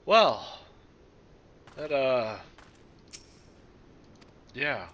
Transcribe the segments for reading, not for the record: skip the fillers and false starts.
Well, that, yeah.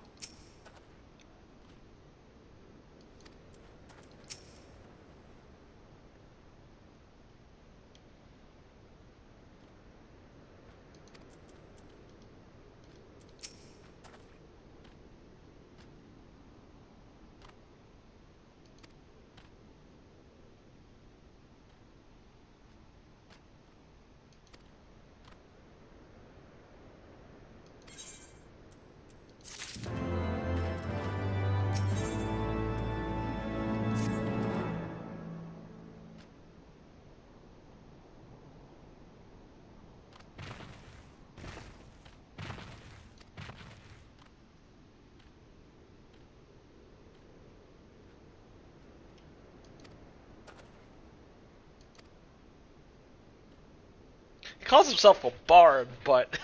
He calls himself a bard, but...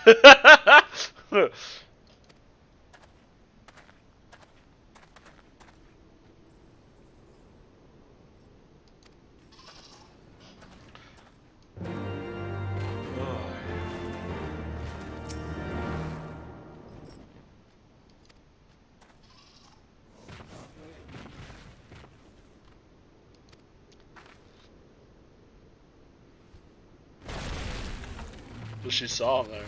What she saw there.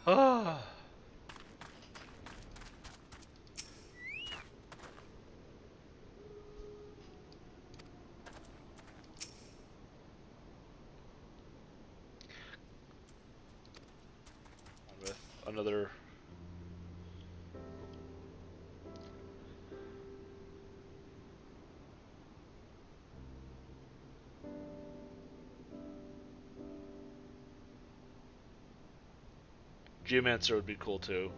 Ah. With another... Geomancer would be cool too.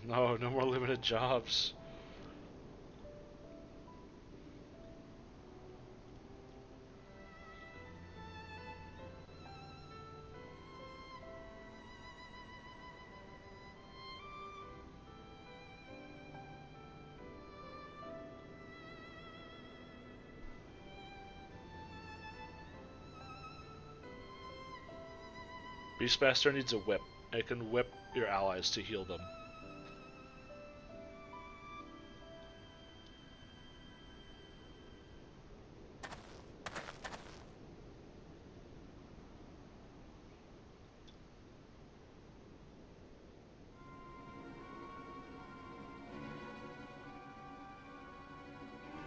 No, no more limited jobs. Beastmaster needs a whip. It can whip your allies to heal them.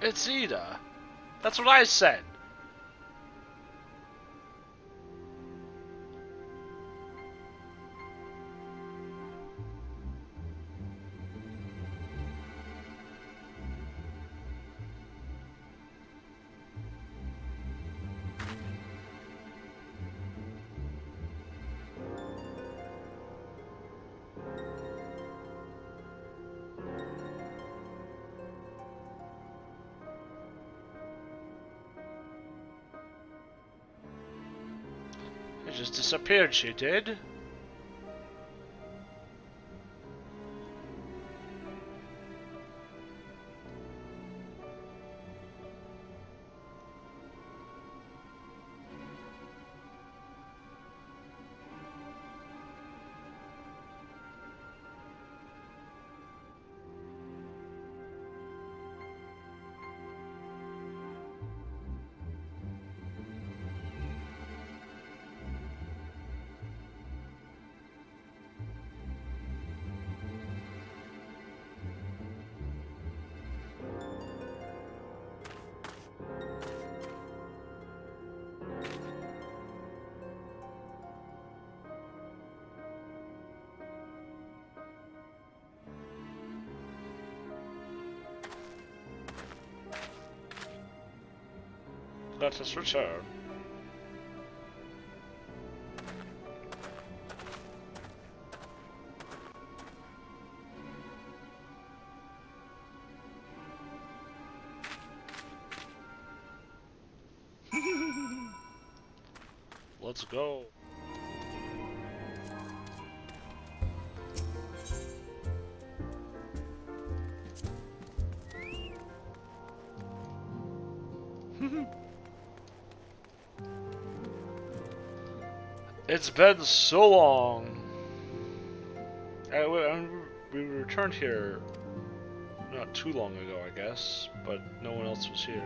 It's Yda. That's what I said. It just disappeared, she did. Let us return. Let's go. It's been so long. We returned here not too long ago, I guess, but no one else was here.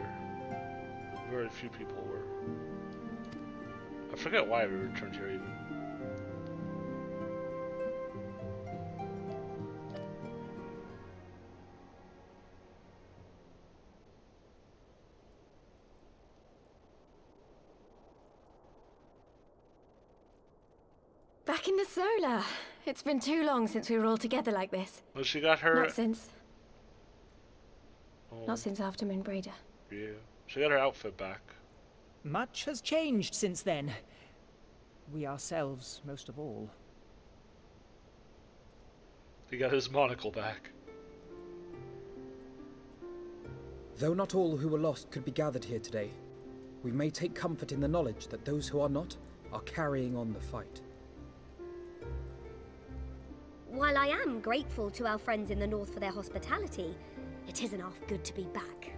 Very few people were. I forget why we returned here even. Back in the Solar. It's been too long since we were all together like this. Well, she got her... Not since... Oh, Not since after Moonbreeder. yeah. She got her outfit back. Much has changed since then. We ourselves, most of all. He got his monocle back. Though not all who were lost could be gathered here today, we may take comfort in the knowledge that those who are not are carrying on the fight. While I am grateful to our friends in the north for their hospitality, it isn't half good to be back.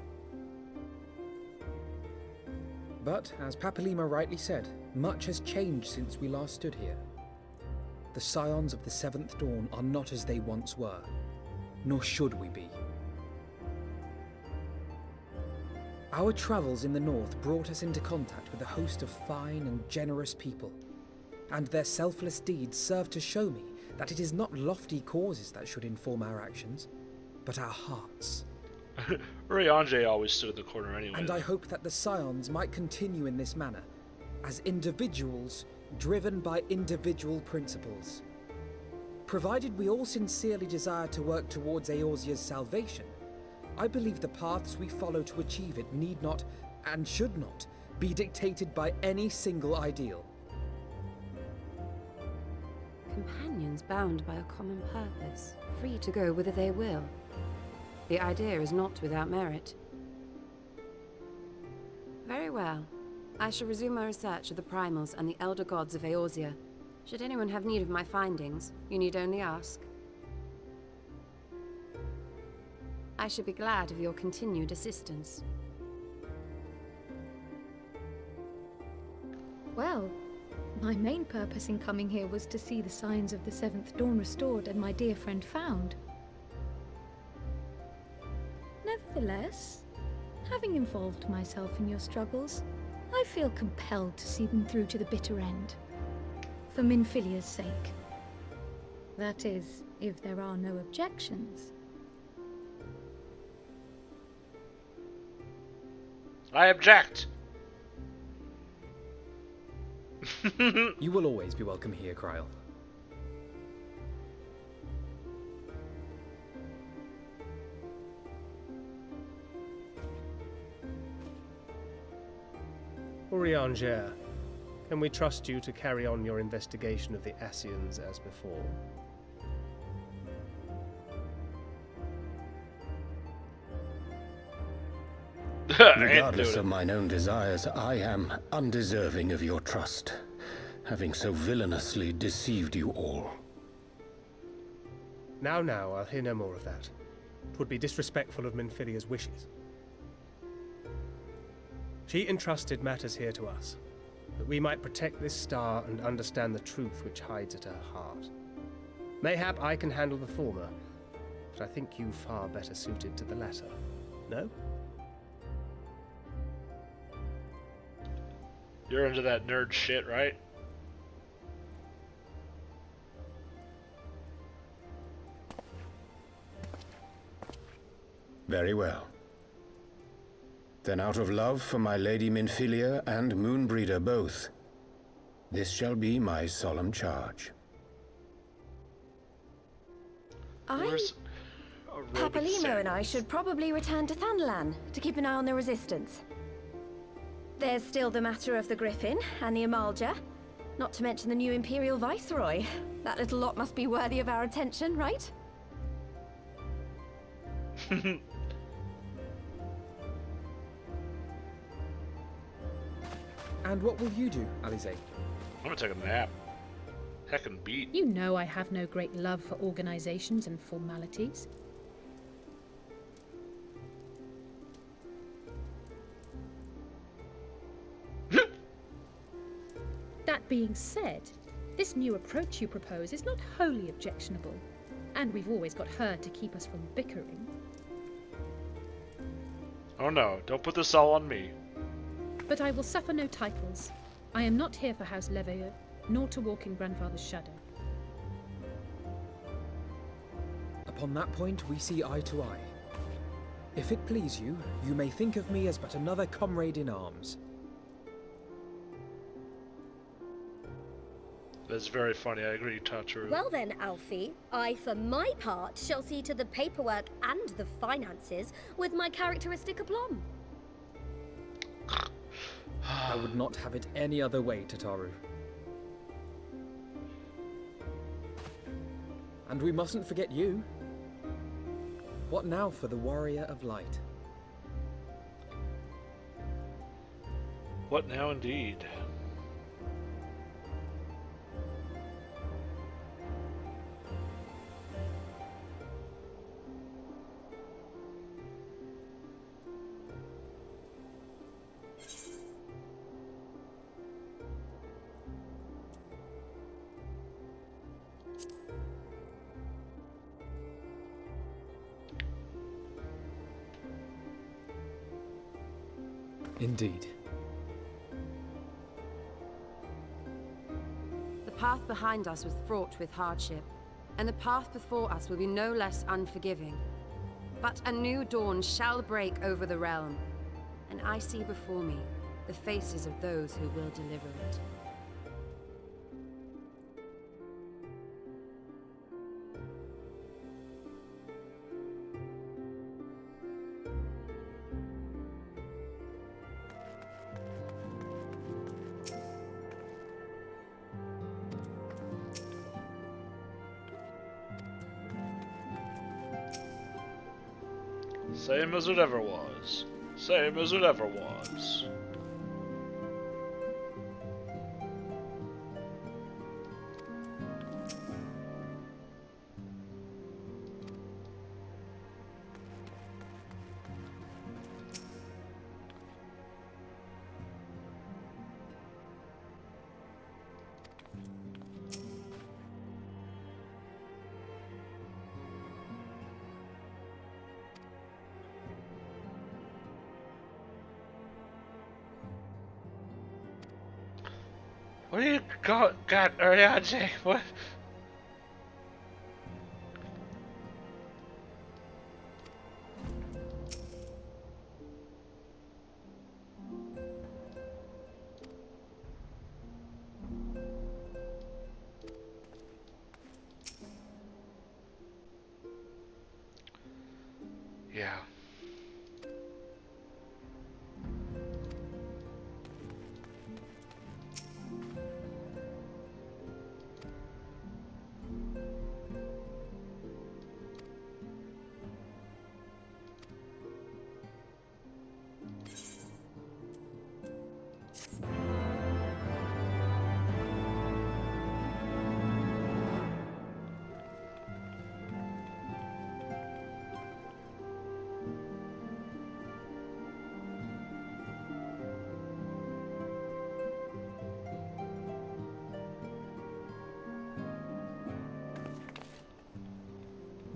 But, as Papalymo rightly said, much has changed since we last stood here. The Scions of the Seventh Dawn are not as they once were, nor should we be. Our travels in the north brought us into contact with a host of fine and generous people, and their selfless deeds serve to show me that it is not lofty causes that should inform our actions, but our hearts. Ryanje always stood in the corner anyway. And I hope that the Scions might continue in this manner, as individuals driven by individual principles. Provided we all sincerely desire to work towards Eorzea's salvation, I believe the paths we follow to achieve it need not, and should not, be dictated by any single ideal. Companions bound by a common purpose, free to go whither they will. The idea is not without merit. Very well. I shall resume my research of the primals and the elder gods of Eorzea. Should anyone have need of my findings, you need only ask. I should be glad of your continued assistance. Well, my main purpose in coming here was to see the signs of the Seventh Dawn restored and my dear friend found. Nevertheless, having involved myself in your struggles, I feel compelled to see them through to the bitter end. For Minfinialia's sake. That is, if there are no objections. I object! You will always be welcome here, Kryl. Urianger, can we trust you to carry on your investigation of the Scions as before? Regardless of mine own desires, I am undeserving of your trust, having so villainously deceived you all. Now, I'll hear no more of that. 'Twould be disrespectful of Minfinialia's wishes. She entrusted matters here to us, that we might protect this star and understand the truth which hides at her heart. Mayhap I can handle the former, but I think you far better suited to the latter. No? You're into that nerd shit, right? Very well. Then out of love for my Lady Minfilia and Moonbreeder both, this shall be my solemn charge. Papalymo and I should probably return to Thanalan to keep an eye on the resistance. There's still the matter of the Griffin and the Amalja. Not to mention the new Imperial Viceroy. That little lot must be worthy of our attention, right? And what will you do, Alize? I'm gonna take a nap. Heckin' beat. You know I have no great love for organizations and formalities. That being said, this new approach you propose is not wholly objectionable, and we've always got her to keep us from bickering. Oh no, don't put this all on me. But I will suffer no titles. I am not here for House Leveilleur, nor to walk in Grandfather's shadow. Upon that point, we see eye to eye. If it please you, you may think of me as but another comrade in arms. That's very funny, I agree, Tataru. Well then, Alfie, I for my part shall see to the paperwork and the finances with my characteristic aplomb. I would not have it any other way, Tataru. And we mustn't forget you. What now for the Warrior of Light? What now indeed? Indeed. The path behind us was fraught with hardship, and the path before us will be no less unforgiving. But a new dawn shall break over the realm, and I see before me the faces of those who will deliver it. Same as it ever was. Same as it ever was. What do you got, Ariadne? What? Yeah.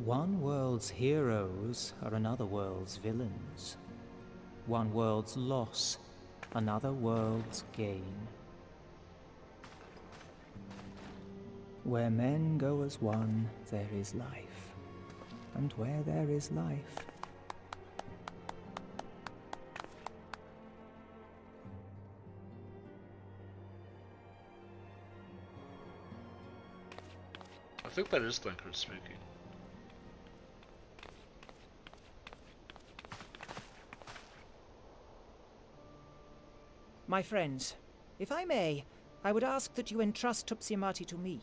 One world's heroes are another world's villains. One world's loss, another world's gain. Where men go as one, there is life. And where there is life, I think that is Thinker speaking. My friends, if I may, I would ask that you entrust Tupsiamati to me.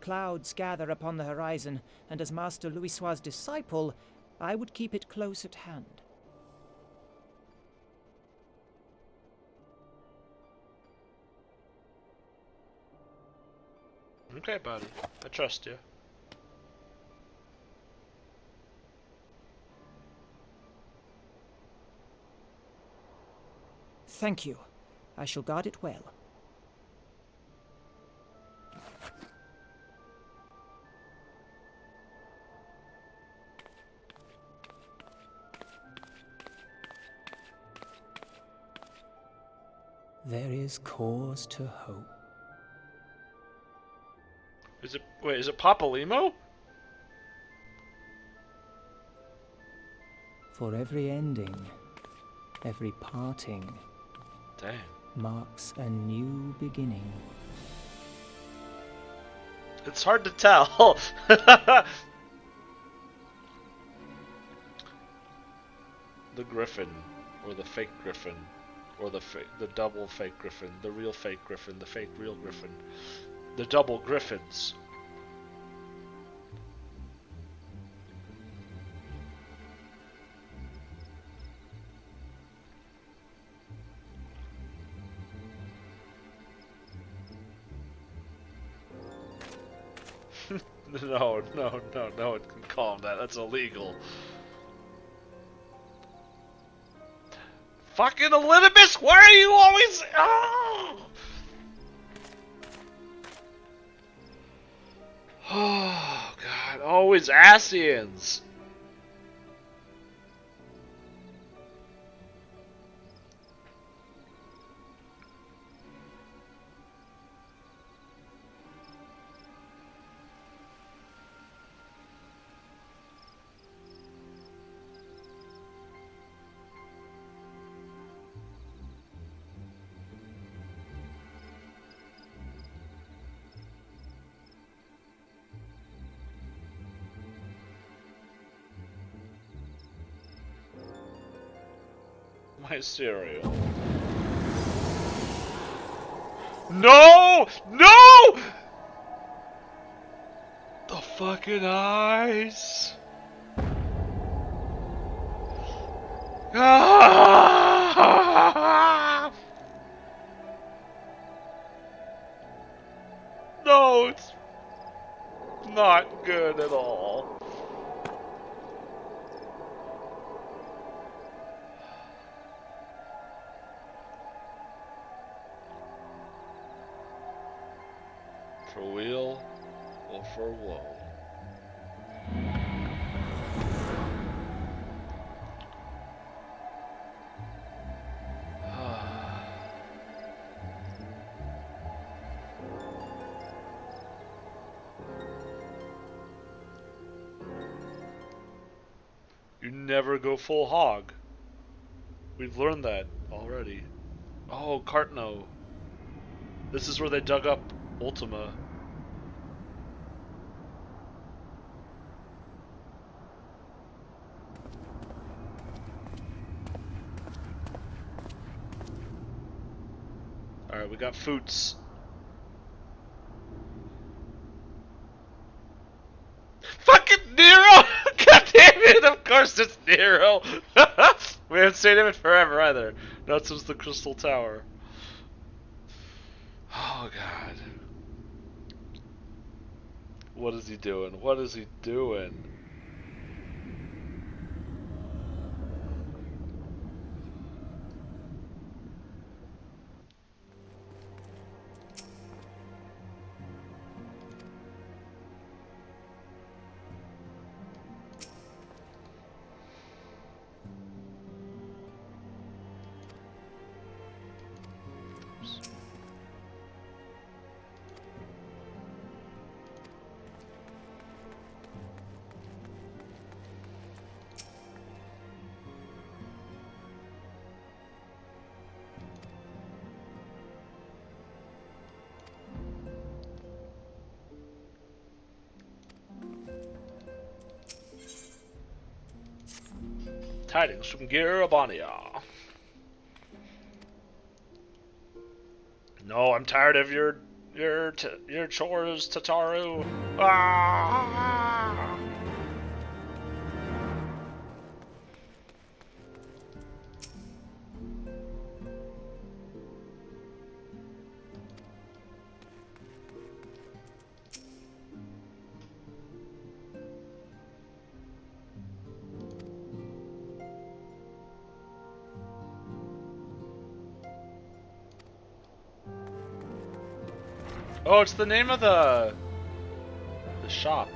Clouds gather upon the horizon, and as Master Louisoix's disciple, I would keep it close at hand. Okay, buddy. I trust you. Thank you. I shall guard it well. There is cause to hope. Is it Papalymo? For every ending, every parting, Damn. marks a new beginning. It's hard to tell. The griffin, or the fake griffin, or the double fake griffin, the real fake griffin, the fake real griffin, the double griffins. No, no one can call him that. That's illegal. Fucking Elizabeth, why are you always... Oh! Oh, God. Always Asians. My cereal. No! No! The fucking eyes. Ah! No, it's not good at all. For weal or for woe. You never go full hog. We've learned that already. Oh, Cartno. This is where they dug up Ultima. Alright, we got Foots. Fucking Nero! God damn it! Of course it's Nero! We haven't seen him in forever either. Not since the Crystal Tower. Oh god. What is he doing? What is he doing? Tidings from Abania. No, I'm tired of your chores, Tataru. Ah! Oh, it's the name of the shop.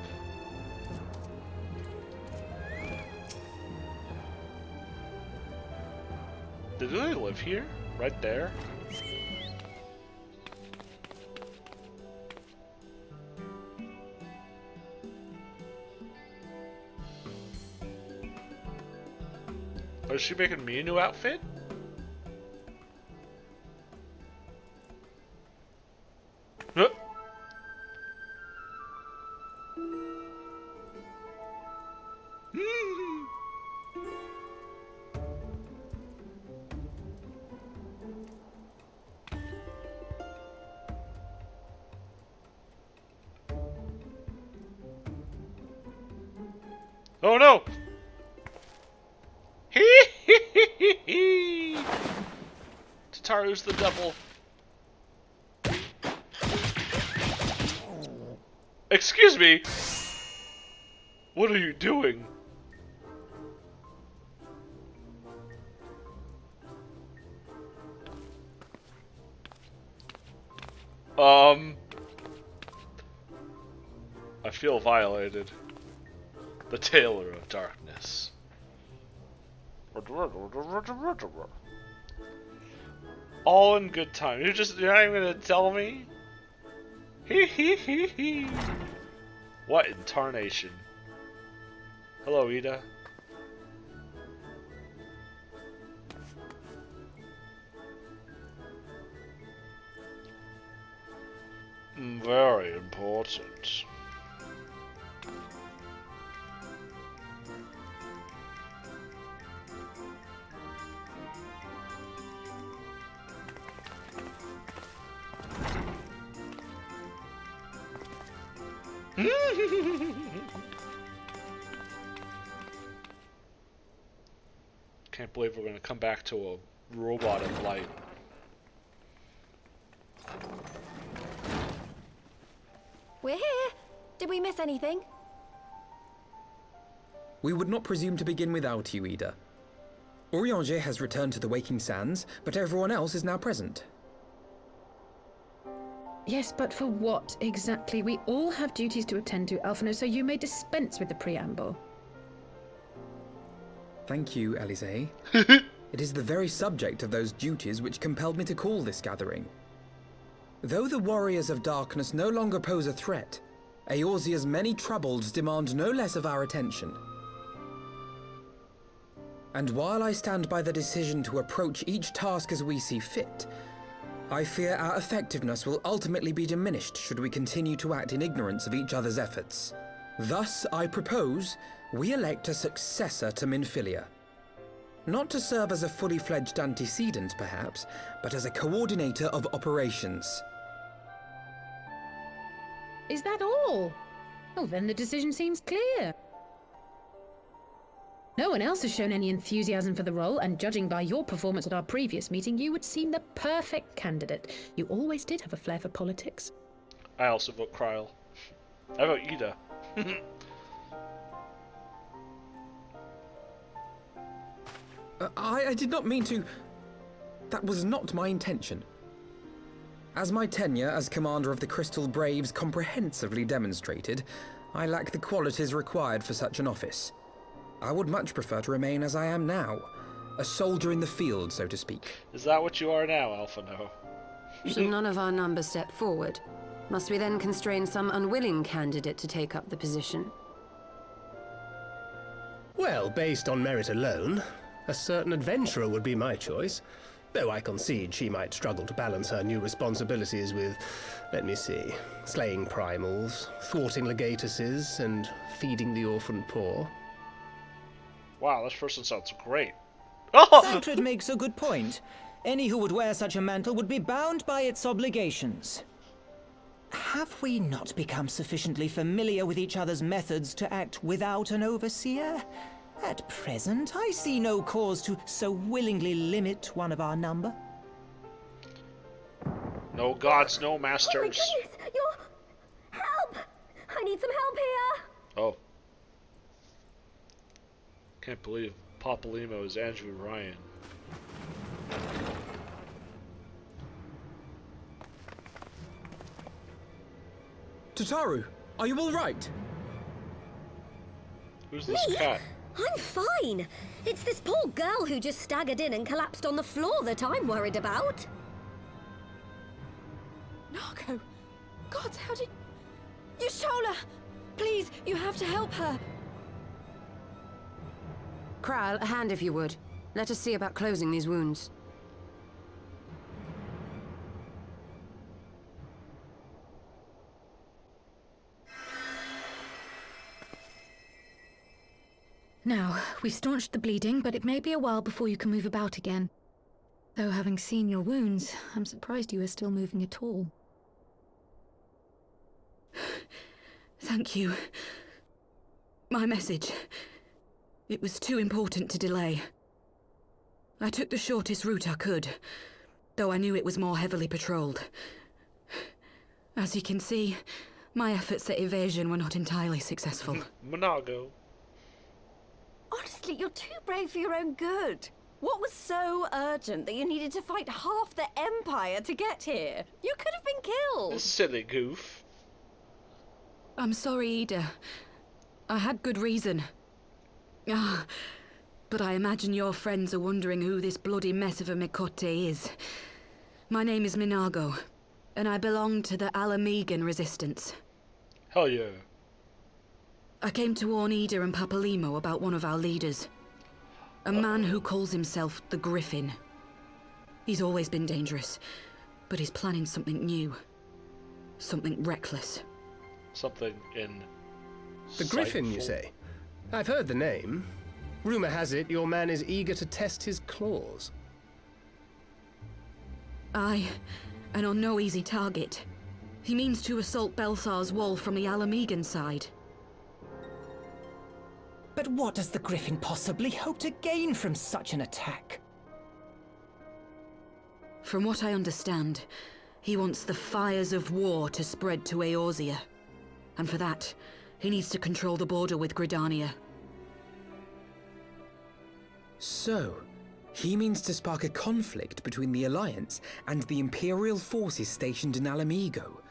Do they live here? Right there? Oh, is she making me a new outfit? Huh. Oh no! Tataru's the devil. Excuse me! What are you doing? I feel violated. The Tailor of Darkness. All in good time. You're not even gonna tell me? What in tarnation? Hello, Yda. Very important. Can't believe we're gonna come back to a robot of light. We're here. Did we miss anything? We would not presume to begin without you, Yda. Orianger has returned to the Waking Sands, but everyone else is now present. Yes, but for what exactly? We all have duties to attend to, Alphino, so you may dispense with the preamble. Thank you, Elise. It is the very subject of those duties which compelled me to call this gathering. Though the warriors of darkness no longer pose a threat, Eorzea's many troubles demand no less of our attention. And while I stand by the decision to approach each task as we see fit, I fear our effectiveness will ultimately be diminished should we continue to act in ignorance of each other's efforts. Thus, I propose we elect a successor to Minfilia. Not to serve as a fully fledged antecedent, perhaps, but as a coordinator of operations. Is that all? Oh, then the decision seems clear. No one else has shown any enthusiasm for the role, and judging by your performance at our previous meeting, you would seem the perfect candidate. You always did have a flair for politics. I also vote Kryl. I vote Yda. I did not mean to... That was not my intention. As my tenure as commander of the Crystal Braves comprehensively demonstrated, I lack the qualities required for such an office. I would much prefer to remain as I am now, a soldier in the field, so to speak. Is that what you are now, Alphino? Should none of our numbers step forward? Must we then constrain some unwilling candidate to take up the position? Well, based on merit alone, a certain adventurer would be my choice. Though I concede she might struggle to balance her new responsibilities with, let me see, slaying primals, thwarting legatuses, and feeding the orphan poor. Wow, this person sounds great. Oh! Thancred makes a good point. Any who would wear such a mantle would be bound by its obligations. Have we not become sufficiently familiar with each other's methods to act without an overseer? At present, I see no cause to so willingly limit one of our number. No gods, no Oh my masters. goodness! Help! I need some help here! Oh. Can't believe Papalymo is Andrew Ryan. Tataru, are you all right? Who's this cat? I'm fine. It's this poor girl who just staggered in and collapsed on the floor that I'm worried about. Narco! God, how did... Yashola! Please, you have to help her. Kral, a hand if you would. Let us see about closing these wounds. Now, we've staunched the bleeding, but it may be a while before you can move about again. Though having seen your wounds, I'm surprised you are still moving at all. Thank you. My message. It was too important to delay. I took the shortest route I could, though I knew it was more heavily patrolled. As you can see, my efforts at evasion were not entirely successful. Monago. Honestly, you're too brave for your own good. What was so urgent that you needed to fight half the Empire to get here? You could have been killed. This silly goof. I'm sorry, Yda. I had good reason. Ah, but I imagine your friends are wondering who this bloody mess of a Mikote is. My name is Minago, and I belong to the Alamegan resistance. Hell yeah. I came to warn Yda and Papalymo about one of our leaders. A man who calls himself the Griffin. He's always been dangerous, but he's planning something new. Something reckless. Something in... The Griffin, you say? I've heard the name. Rumor has it your man is eager to test his claws. Aye, and on no easy target. He means to assault Belsar's wall from the Alamegan side. But what does the Griffin possibly hope to gain from such an attack? From what I understand, he wants the fires of war to spread to Eorzea. And for that, he needs to control the border with Gridania. So, he means to spark a conflict between the Alliance and the Imperial forces stationed in Alamigo,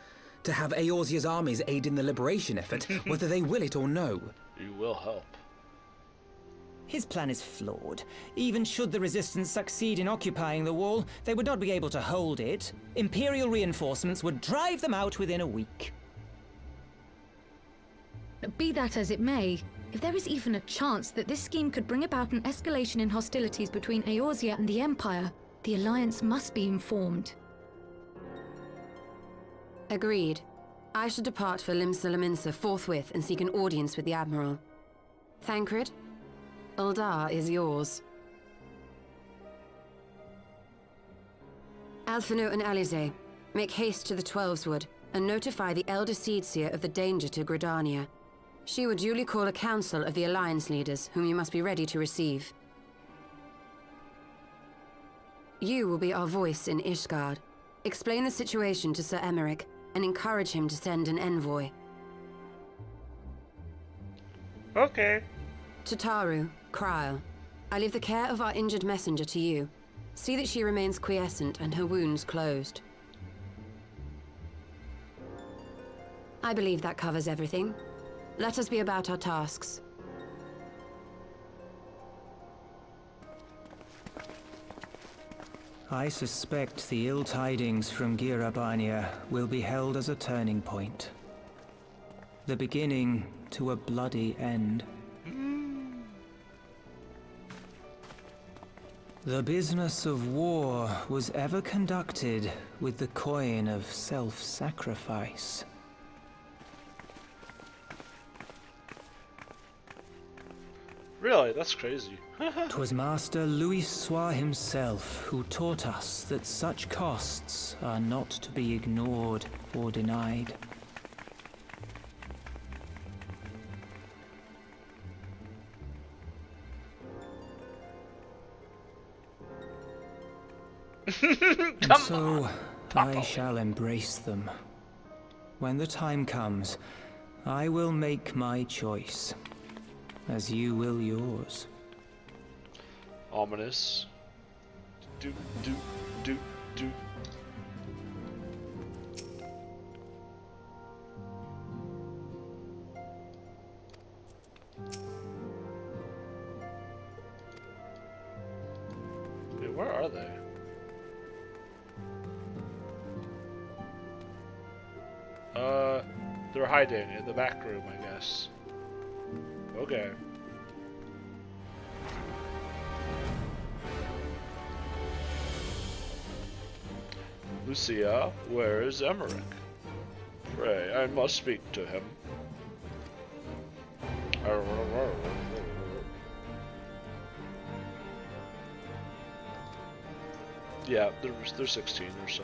to have Eorzea's armies aid in the liberation effort, whether they will it or no. You will help. His plan is flawed. Even should the Resistance succeed in occupying the wall, they would not be able to hold it. Imperial reinforcements would drive them out within a week. Be that as it may, if there is even a chance that this scheme could bring about an escalation in hostilities between Eorzea and the Empire, the Alliance must be informed. Agreed. I shall depart for Limsa forthwith and seek an audience with the Admiral. Thancred, Uldar is yours. Alphino and Alize, make haste to the Twelveswood and notify the Elder Seedseer of the danger to Gridania. She will duly call a council of the Alliance leaders, whom you must be ready to receive. You will be our voice in Ishgard. Explain the situation to Sir Emeric, and encourage him to send an envoy. Okay. Tataru, Krile, I leave the care of our injured messenger to you. See that she remains quiescent and her wounds closed. I believe that covers everything. Let us be about our tasks. I suspect the ill tidings from Abania will be held as a turning point. The beginning to a bloody end. The business of war was ever conducted with the coin of self-sacrifice. Really? That's crazy. 'Twas Master Louisoix himself who taught us that such costs are not to be ignored or denied. And so, I shall embrace them. When the time comes, I will make my choice, as you will yours. Ominous. Do, do, do, do. Wait, where are they? They're hiding in the back room, I guess. Okay. Lucia, where is Emmerich? Pray, I must speak to him. Yeah, they're 16 or so.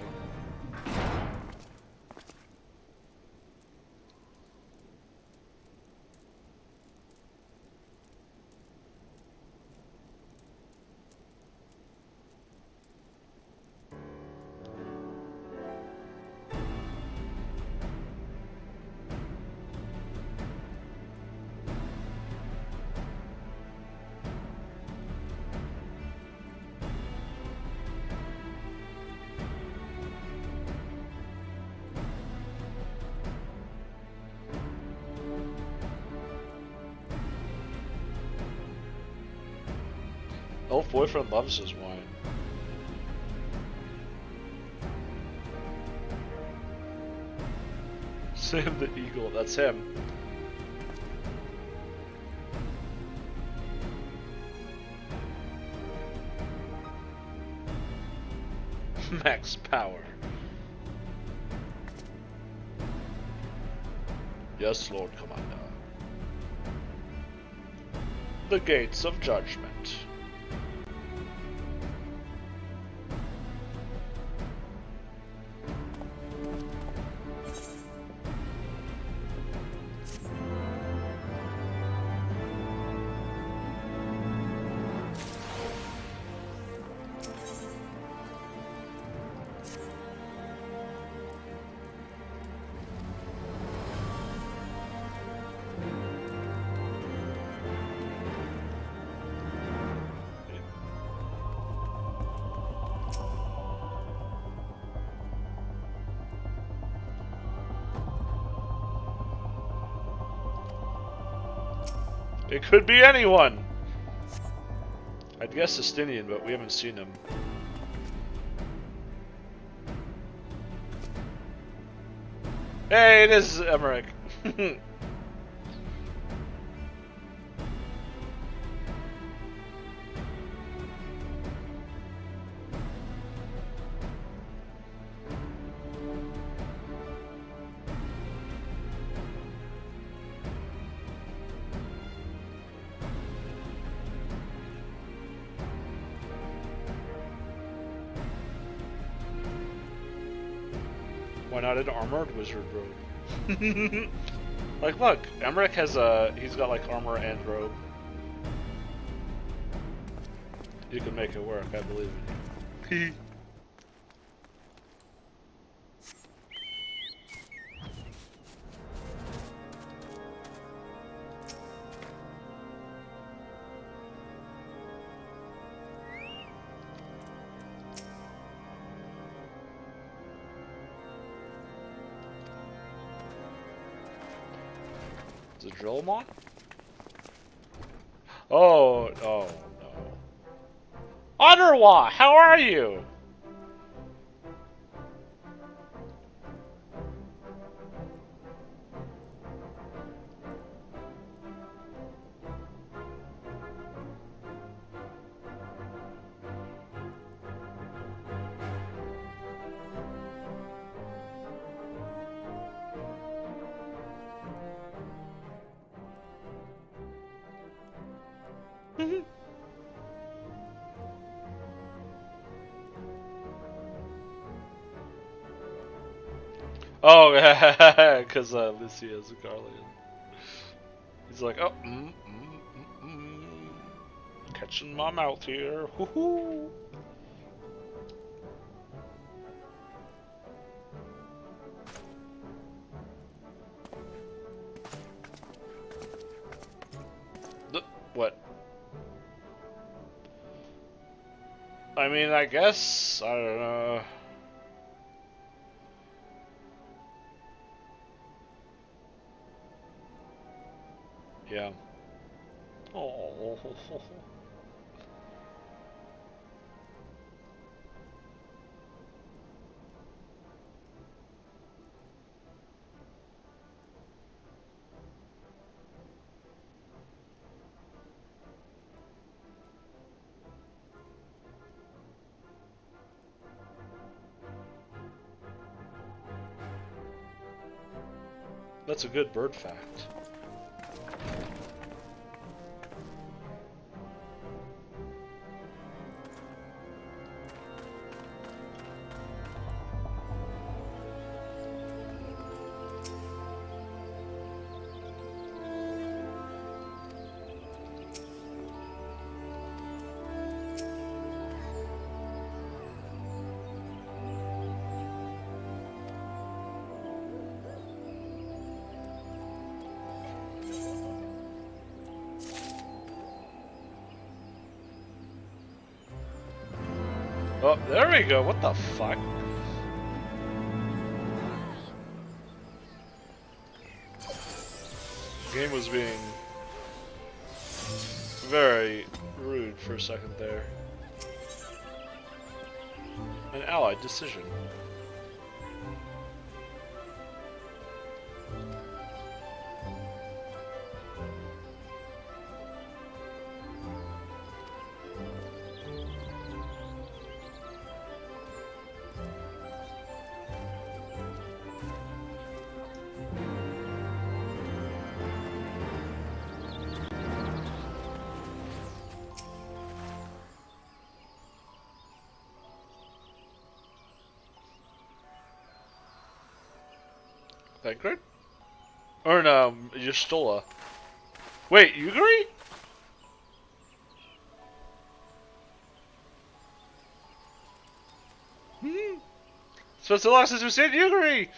Elf boyfriend loves his wine. Sam the Eagle, that's him. Max power. Yes, Lord Commander. The gates of judgment. It could be anyone! I'd guess Estinian, but we haven't seen him. Hey, it is Emmerich! Why not an armored wizard robe? Like, look, Emmerich has he's got like armor and robe. You can make it work, I believe in you. Is it Drillmon? Oh no. Ottawa, how are you? Oh, because Lucy is a Garlean. He's like, oh, catching my mouth here. Hoo-hoo. What? I mean, I guess, I don't know. Yeah. Oh. That's a good bird fact. Oh, there we go. What the fuck? The game was being very rude for a second there. An allied decision. Thancred? Or no, Yustola. Wait, Yuguri? It's been so long since we've seen Yuguri!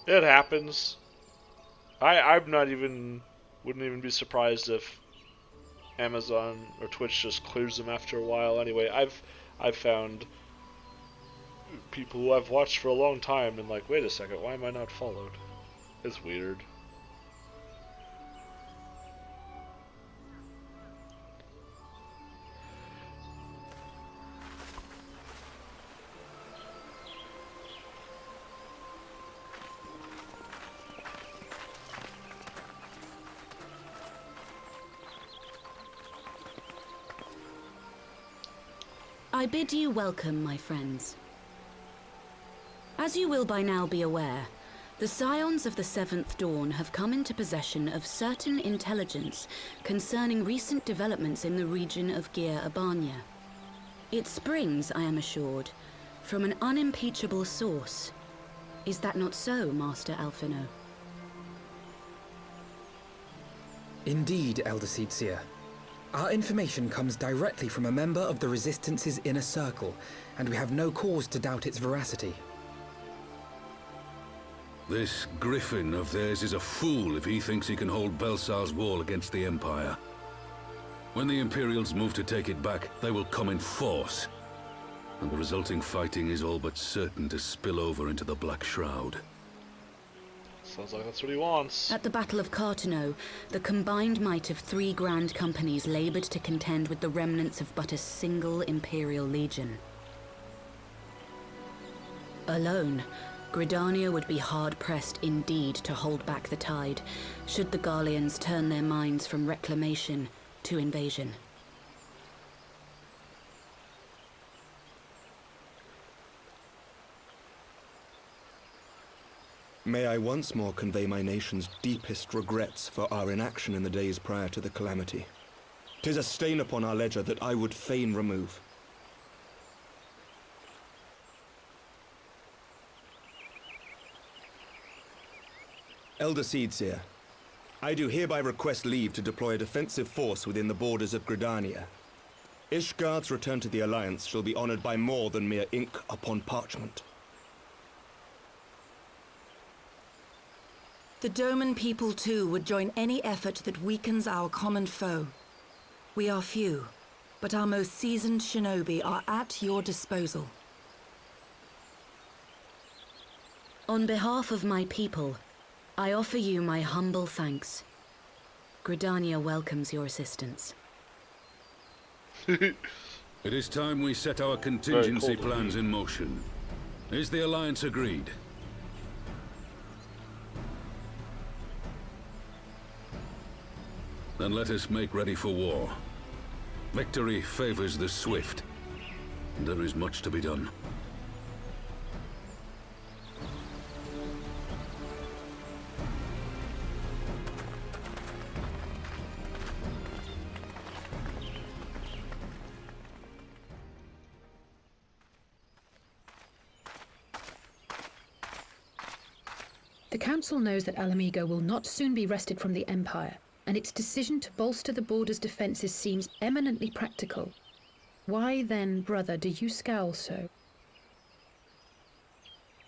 It happens. I'm not even, wouldn't even be surprised if Amazon or Twitch just clears them after a while. Anyway, I've found people who I've watched for a long time and like, wait a second, why am I not followed? It's weird. I bid you welcome, my friends. As you will by now be aware, the Scions of the Seventh Dawn have come into possession of certain intelligence concerning recent developments in the region of Abania. It springs, I am assured, from an unimpeachable source. Is that not so, Master Alphino? Indeed, Elder Seedseer. Our information comes directly from a member of the Resistance's inner circle, and we have no cause to doubt its veracity. This griffin of theirs is a fool if he thinks he can hold Belsar's wall against the Empire. When the Imperials move to take it back, they will come in force. And the resulting fighting is all but certain to spill over into the Black Shroud. Sounds like that's what he wants. At the Battle of Cartano, the combined might of 3 grand companies labored to contend with the remnants of but a single Imperial legion. Alone, Gridania would be hard-pressed indeed to hold back the tide, should the Garleans turn their minds from reclamation to invasion. May I once more convey my nation's deepest regrets for our inaction in the days prior to the calamity. 'Tis a stain upon our ledger that I would fain remove. Elder Seedseer, I do hereby request leave to deploy a defensive force within the borders of Gridania. Ishgard's return to the Alliance shall be honored by more than mere ink upon parchment. The Doman people too would join any effort that weakens our common foe. We are few, but our most seasoned shinobi are at your disposal. On behalf of my people, I offer you my humble thanks. Gridania welcomes your assistance. It is time we set our contingency plans in motion. Is the Alliance agreed? Then let us make ready for war. Victory favors the swift, and there is much to be done. The Council knows that Alamigo will not soon be wrested from the Empire, and its decision to bolster the border's defences seems eminently practical. Why then, brother, do you scowl so?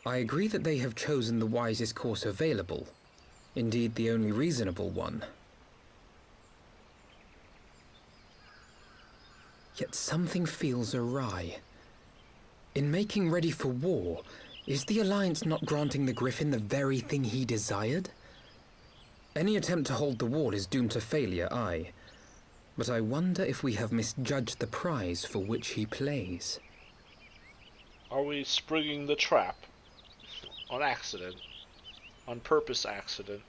I agree that they have chosen the wisest course available. Indeed, the only reasonable one. Yet something feels awry. In making ready for war, is the Alliance not granting the Griffin the very thing he desired? Any attempt to hold the wall is doomed to failure, aye. But I wonder if we have misjudged the prize for which he plays. Are we springing the trap? On accident? On purpose accident?